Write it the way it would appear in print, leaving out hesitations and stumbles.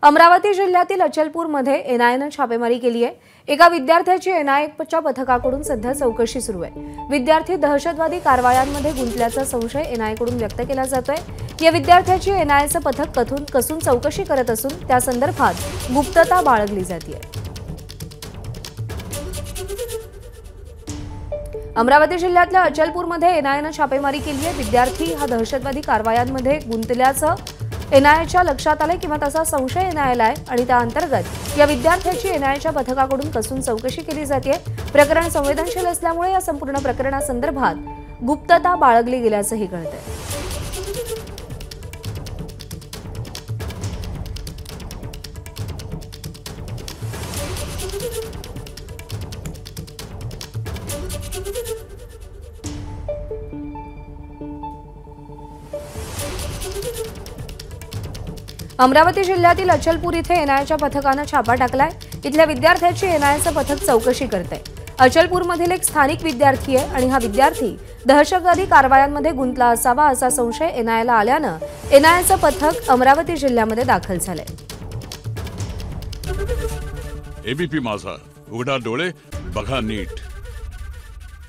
अमरावती जिल्ह्यातील अचलपूरमध्ये एनआयएनं छापेमारी केली आहे। एका विद्यार्थ्याची एनआयएच्या पथकाकडून सध्या चौकशी सुरू आहे। विद्यार्थी दहशतवादी कारवायांमध्ये गुंतल्याचा संशय एनआयएकडून व्यक्त केला जातोय। या विद्यार्थ्याची एनआयएचं पथक कसून चौकशी करत असून त्या संदर्भात गुप्तता बाळगली जाते। अमरावती जिल्ह्यातल्या अचलपूरमध्ये एनआयएनं छापेमारी केली आहे। विद्यार्थी हा दहशतवादी कारवायांमध्ये गुंतल्याचं एनआयएच्या लक्षात आले किंवा तसा संशय एनआयएला आहे आणि त्या अंतर्गत या विद्यार्थ्याची एनआयएच्या पथकाकडून कसून चौकशी केली जाते। प्रकरण संवेदनशील असल्यामुळे या संपूर्ण प्रकरणासंदर्भात गुप्तता बाळगली गेल्याचंही कळतंय। अमरावती जिल्ह्यातील अचलपूर इथे एनआयएच्या पथकानं छापा टाकलाय। इथल्या विद्यार्थ्याची एनआयएचं पथक चौकशी करतंय। अचलपूरमधील एक स्थानिक विद्यार्थी आहे आणि हा विद्यार्थी दहशतवादी कारवायांमध्ये गुंतला असावा असा संशय एनआयएला आल्यानं एनआयएचं पथक अमरावती जिल्ह्यामध्ये दाखल झालंय। एबीपी माझा, उघडा डोळे बघा नीट।